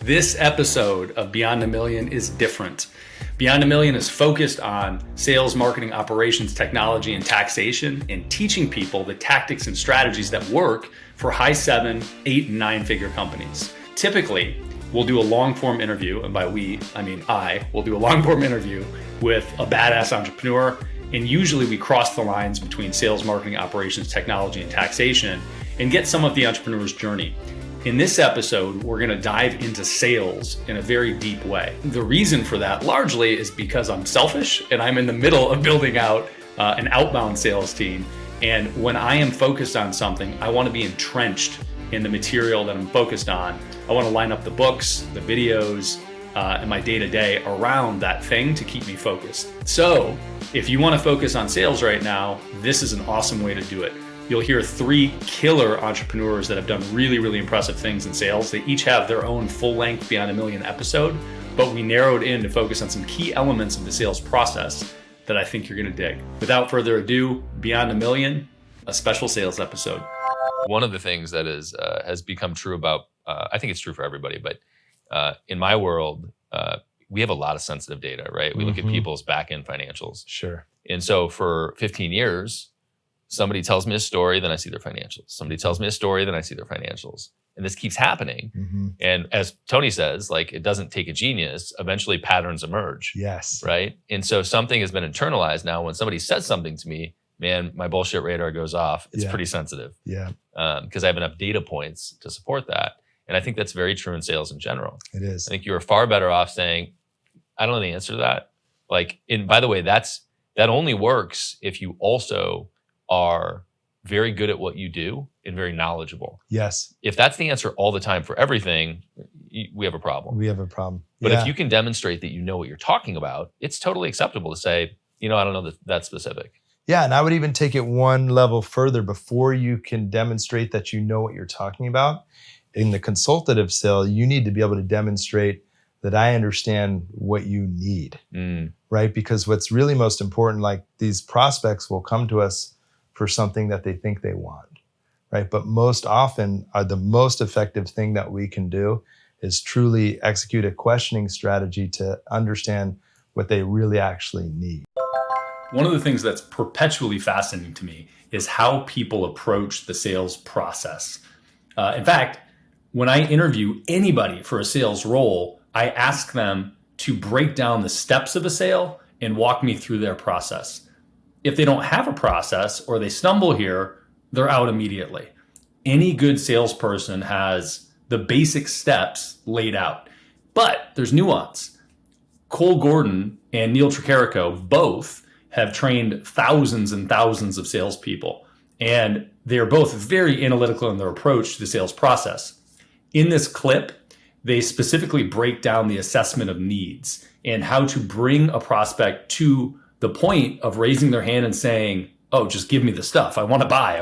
This episode of Beyond a Million is different. Beyond a Million is focused on sales, marketing, operations, technology, and taxation, and teaching people the tactics and strategies that work for high 7, 8, and 9-figure companies. Typically, we'll do a long-form interview, and by we, I mean I, will do a long-form interview with a badass entrepreneur, and usually we cross the lines between sales, marketing, operations, technology, and taxation, and get some of the entrepreneur's journey. In this episode, we're going to dive into sales in a very deep way. The reason for that largely is because I'm selfish and I'm in the middle of building out an outbound sales team. And when I am focused on something, I want to be entrenched in the material that I'm focused on. I want to line up the books, the videos, and my day-to-day around that thing to keep me focused. So if you want to focus on sales right now, this is an awesome way to do it. You'll hear 3 killer entrepreneurs that have done really, really impressive things in sales. They each have their own full-length Beyond a Million episode, but we narrowed in to focus on some key elements of the sales process that I think you're going to dig. Without further ado, Beyond a Million, a special sales episode. One of the things that has become true about, I think it's true for everybody, but in my world, we have a lot of sensitive data, right? We look at people's back-end financials. Sure. And so for 15 years, somebody tells me a story, then I see their financials. Somebody tells me a story, then I see their financials. And this keeps happening. And as Tony says, like, it doesn't take a genius. Eventually patterns emerge. Yes. Right? And so something has been internalized now. When somebody says something to me, man, my bullshit radar goes off. It's pretty sensitive. Yeah. Because I have enough data points to support that. And I think that's very true in sales in general. It is. I think you're far better off saying, I don't know the answer to that. Like, and by the way, that only works if you also are very good at what you do and very knowledgeable. Yes. If that's the answer all the time for everything, we have a problem. We have a problem. But if you can demonstrate that you know what you're talking about, it's totally acceptable to say, I don't know that specific. Yeah, and I would even take it one level further. Before you can demonstrate that you know what you're talking about, in the consultative sale, you need to be able to demonstrate that I understand what you need, right? Because what's really most important, like, these prospects will come to us for something that they think they want, right? But most often, the most effective thing that we can do is truly execute a questioning strategy to understand what they really actually need. One of the things that's perpetually fascinating to me is how people approach the sales process. In fact, when I interview anybody for a sales role, I ask them to break down the steps of a sale and walk me through their process. If they don't have a process or they stumble here, they're out immediately. Any good salesperson has the basic steps laid out, but there's nuance. Cole Gordon and Neal Tricarico both have trained thousands and thousands of salespeople, and they're both very analytical in their approach to the sales process. In this clip, they specifically break down the assessment of needs and how to bring a prospect to the point of raising their hand and saying, oh, just give me the stuff. I want to buy.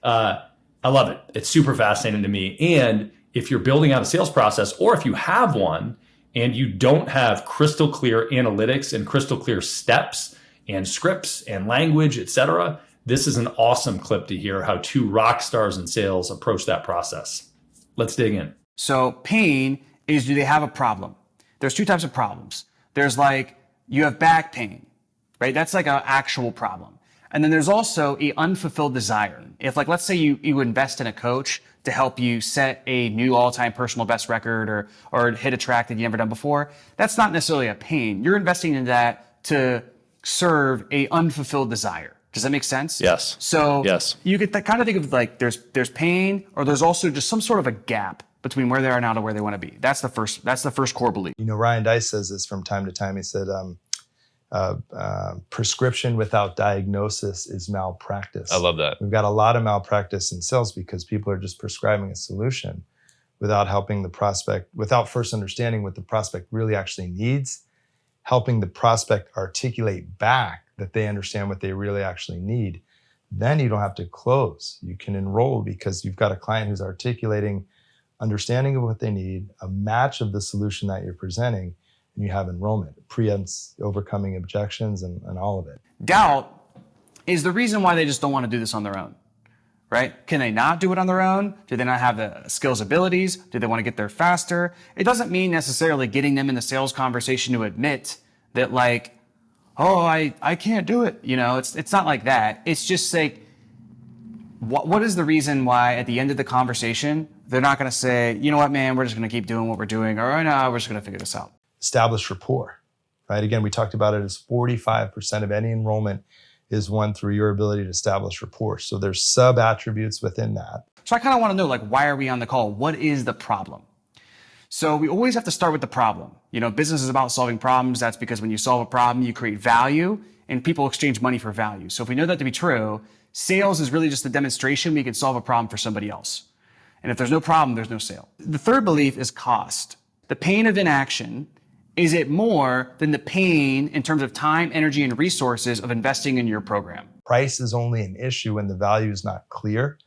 I love it. It's super fascinating to me. And if you're building out a sales process, or if you have one and you don't have crystal clear analytics and crystal clear steps and scripts and language, etc., this is an awesome clip to hear how 2 rock stars in sales approach that process. Let's dig in. So pain is, do they have a problem? There's 2 types of problems. There's like, you have back pain, right? That's like an actual problem. And then there's also a unfulfilled desire. If, like, let's say you invest in a coach to help you set a new all-time personal best record or hit a track that you've never done before, that's not necessarily a pain. You're investing in that to serve a unfulfilled desire. Does that make sense? Yes. So yes. You could kind of think of, like, there's pain, or there's also just some sort of a gap between where they are now to where they want to be. That's the first core belief. Ryan Dice says this from time to time. He said, prescription without diagnosis is malpractice. I love that. We've got a lot of malpractice in sales because people are just prescribing a solution without helping the prospect, without first understanding what the prospect really actually needs, helping the prospect articulate back that they understand what they really actually need. Then you don't have to close. You can enroll because you've got a client who's articulating understanding of what they need, a match of the solution that you're presenting, and you have enrollment. It preempts overcoming objections and all of it. Doubt is the reason why they just don't want to do this on their own. right? Can they not do it on their own? Do they not have the skills, abilities? Do they want to get there faster? It doesn't mean necessarily getting them in the sales conversation to admit that like, oh, I can't do it. You know, it's not like that. It's just like, what is the reason why at the end of the conversation, they're not going to say, you know what, man, we're just going to keep doing what we're doing, or no, we're just going to figure this out. Establish rapport, right? Again, we talked about it as 45% of any enrollment is won through your ability to establish rapport. So there's sub attributes within that. So I kind of want to know, like, why are we on the call? What is the problem? So we always have to start with the problem. You know, business is about solving problems. That's because when you solve a problem, you create value, and people exchange money for value. So if we know that to be true, sales is really just a demonstration we can solve a problem for somebody else. And if there's no problem, there's no sale. The third belief is cost. The pain of inaction, is it more than the pain in terms of time, energy, and resources of investing in your program? Price is only an issue when the value is not clear.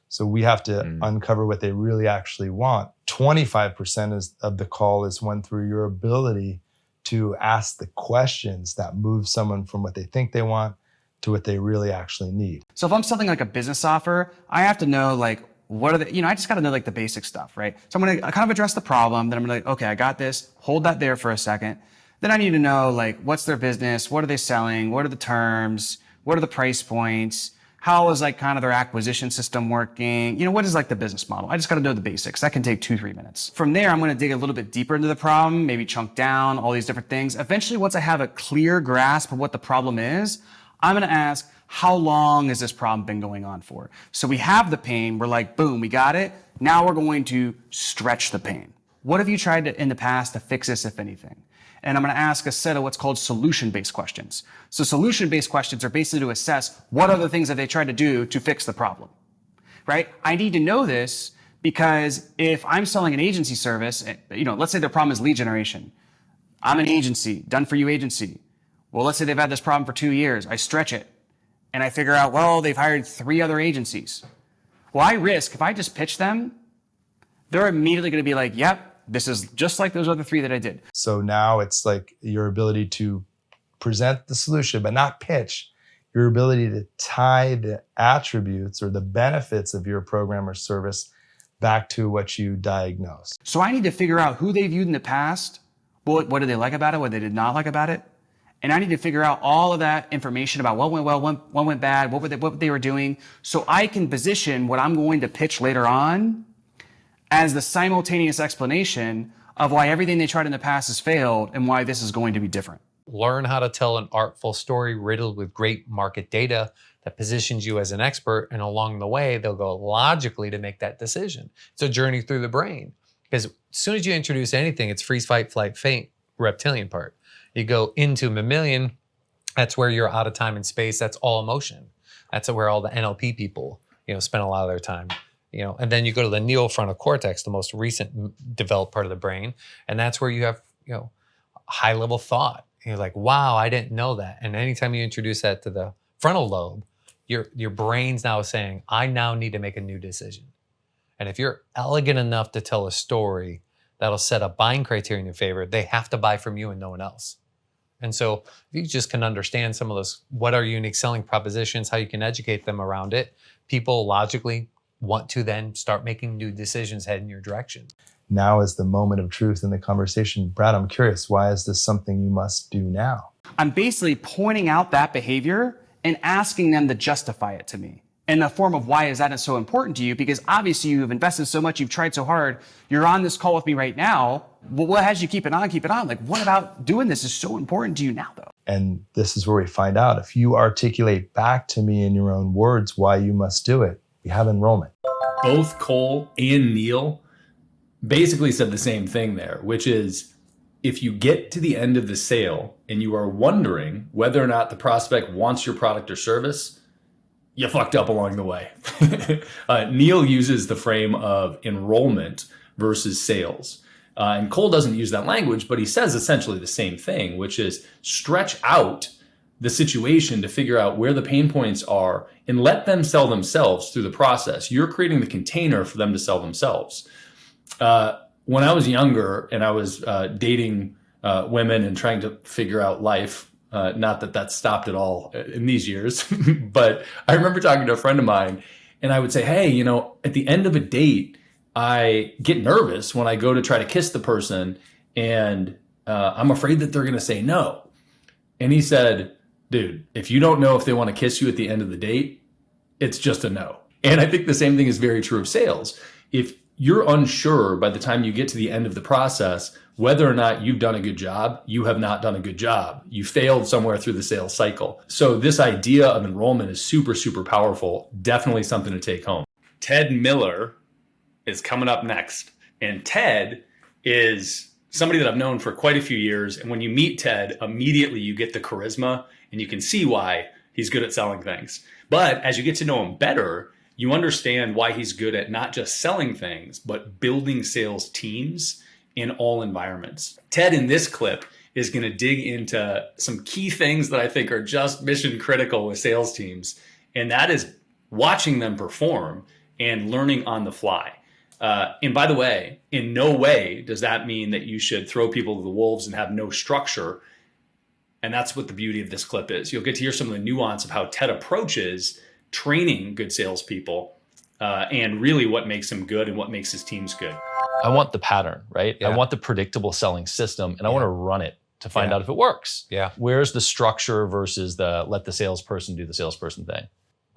So we have to uncover what they really actually want. 25% of the call is won through your ability to ask the questions that move someone from what they think they want to what they really actually need. So if I'm selling like a business offer, I have to know like, what are the, I just got to know like the basic stuff, right? So I'm going to kind of address the problem. Then I'm going to like, okay, I got this. Hold that there for a second. Then I need to know like, what's their business? What are they selling? What are the terms? What are the price points? How is like kind of their acquisition system working? What is like the business model? I just got to know the basics. That can take 2-3 minutes. From there, I'm going to dig a little bit deeper into the problem, maybe chunk down all these different things. Eventually, once I have a clear grasp of what the problem is, I'm going to ask, how long has this problem been going on for? So we have the pain. We're like, boom, we got it. Now we're going to stretch the pain. What have you tried in the past to fix this, if anything? And I'm going to ask a set of what's called solution-based questions. So solution-based questions are basically to assess what other things have they tried to do to fix the problem, right? I need to know this because if I'm selling an agency service, let's say their problem is lead generation. I'm an agency, done-for-you agency. Well, let's say they've had this problem for 2 years. I stretch it and I figure out, well, they've hired 3 other agencies. Well, I risk, if I just pitch them, they're immediately going to be like, yep, this is just like those other 3 that I did. So now it's like your ability to present the solution, but not pitch, your ability to tie the attributes or the benefits of your program or service back to what you diagnosed. So I need to figure out who they viewed in the past, what did they like about it, what they did not like about it. And I need to figure out all of that information about what went well, what went bad, what they were doing, so I can position what I'm going to pitch later on as the simultaneous explanation of why everything they tried in the past has failed and why this is going to be different. Learn how to tell an artful story riddled with great market data that positions you as an expert, and along the way, they'll go logically to make that decision. It's a journey through the brain. Because as soon as you introduce anything, it's freeze, fight, flight, faint, reptilian part. You go into mammalian, that's where you're out of time and space. That's all emotion. That's where all the NLP people, spend a lot of their time. And then you go to the neofrontal cortex, the most recent developed part of the brain, and that's where you have, high level thought. You're like, wow, I didn't know that. And anytime you introduce that to the frontal lobe, your brain's now saying, I now need to make a new decision. And if you're elegant enough to tell a story that'll set a buying criteria in your favor, they have to buy from you and no one else. And so if you just can understand some of those, what are unique selling propositions, how you can educate them around it, people logically want to then start making new decisions head in your direction. Now is the moment of truth in the conversation. Brad, I'm curious, why is this something you must do now? I'm basically pointing out that behavior and asking them to justify it to me in the form of why is that so important to you? Because obviously you've invested so much, you've tried so hard, you're on this call with me right now. Well, what has you keep it on? Keep it on. Like, what about doing this is so important to you now, though? And this is where we find out. If you articulate back to me in your own words why you must do it, you have enrollment. Both Cole and Neal basically said the same thing there, which is if you get to the end of the sale and you are wondering whether or not the prospect wants your product or service, you fucked up along the way. Neal uses the frame of enrollment versus sales. And Cole doesn't use that language, but he says essentially the same thing, which is stretch out the situation to figure out where the pain points are and let them sell themselves through the process. You're creating the container for them to sell themselves. When I was younger and I was dating women and trying to figure out life, not that stopped at all in these years, but I remember talking to a friend of mine And I would say, hey, at the end of a date, I get nervous when I go to try to kiss the person, and I'm afraid that they're going to say no. And he said, dude, if you don't know if they want to kiss you at the end of the date, it's just a no. And I think the same thing is very true of sales. If you're unsure by the time you get to the end of the process whether or not you've done a good job, you have not done a good job. You failed somewhere through the sales cycle. So this idea of enrollment is super, super powerful. Definitely something to take home. Ted Miller is coming up next. And Ted is somebody that I've known for quite a few years. And when you meet Ted, immediately you get the charisma and you can see why he's good at selling things. But as you get to know him better, you understand why he's good at not just selling things, but building sales teams in all environments. Ted, in this clip, is going to dig into some key things that I think are just mission critical with sales teams. And that is watching them perform and learning on the fly. And by the way, in no way does that mean that you should throw people to the wolves and have no structure. And that's what the beauty of this clip is. You'll get to hear some of the nuance of how Ted approaches training good salespeople and really what makes him good and what makes his teams good. I want the pattern, right? Yeah. I want the predictable selling system, and I want to run it to find out if it works. Yeah. Where's the structure versus the let the salesperson do the salesperson thing?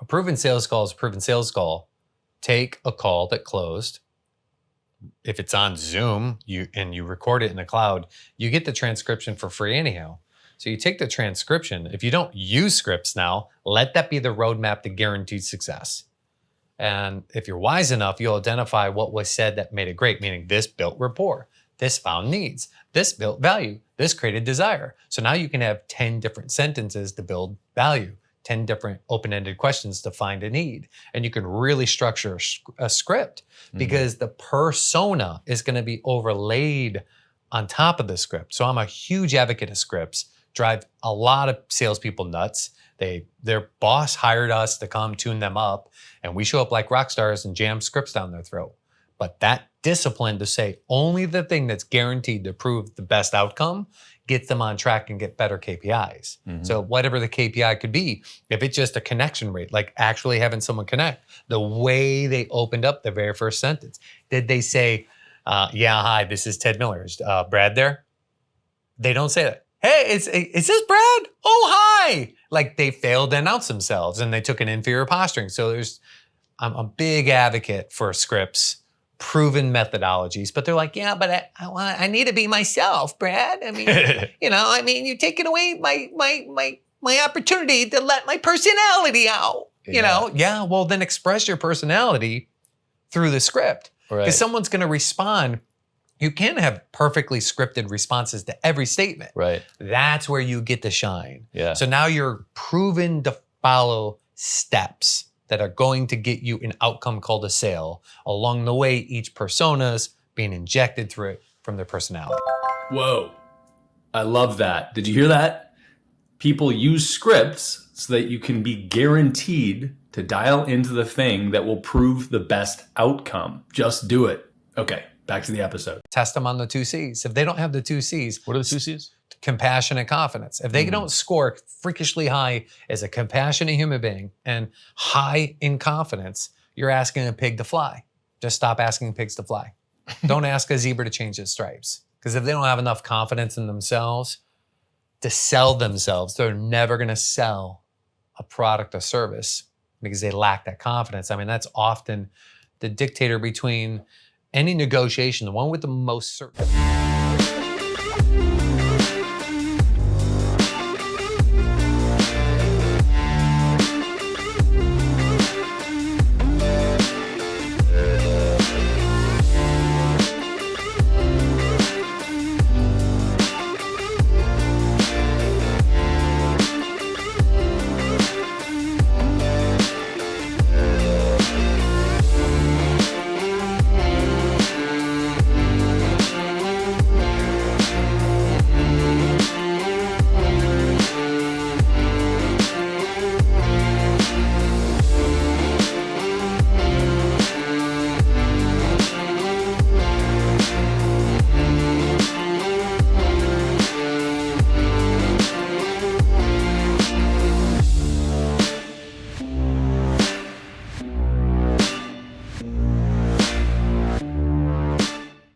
A proven sales call is a proven sales call. Take a call that closed. If it's on Zoom and you record it in the cloud, you get the transcription for free anyhow. So you take the transcription. If you don't use scripts now, let that be the roadmap to guaranteed success. And if you're wise enough, you'll identify what was said that made it great, meaning this built rapport, this found needs, this built value, this created desire. So now you can have 10 different sentences to build value, 10 different open-ended questions to find a need. And you can really structure a script because the persona is going to be overlaid on top of the script. So I'm a huge advocate of scripts. Drive a lot of salespeople nuts. Their boss hired us to come tune them up, and we show up like rock stars and jam scripts down their throat. But that discipline to say only the thing that's guaranteed to prove the best outcome gets them on track and get better KPIs. So whatever the KPI could be, if it's just a connection rate, like actually having someone connect, the way they opened up the very first sentence, did they say, yeah, hi, this is Ted Miller. Is Brad there? They don't say that. Hey, is this Brad? Oh, hi. Like they failed to announce themselves and they took an inferior posturing. So I'm a big advocate for scripts, proven methodologies, but they're like, yeah, but I need to be myself, Brad. I mean, you're taking away my opportunity to let my personality out. Yeah, well then express your personality through the script. Because someone's going to respond. You can't have perfectly scripted responses to every statement. Right. That's where you get to shine. Yeah. So now you're proven to follow steps that are going to get you an outcome called a sale. Along the way, each persona's being injected through it from their personality. Whoa. I love that. Did you hear that? People use scripts so that you can be guaranteed to dial into the thing that will prove the best outcome. Just do it. Okay. Back to the episode. Test them on the 2 C's. If they don't have the 2 C's. What are the 2 C's? Compassion and confidence. If they don't score freakishly high as a compassionate human being and high in confidence, you're asking a pig to fly. Just stop asking pigs to fly. Don't ask a zebra to change its stripes. Because if they don't have enough confidence in themselves to sell themselves, they're never going to sell a product or service because they lack that confidence. I mean, that's often the dictator between any negotiation, the one with the most certainty.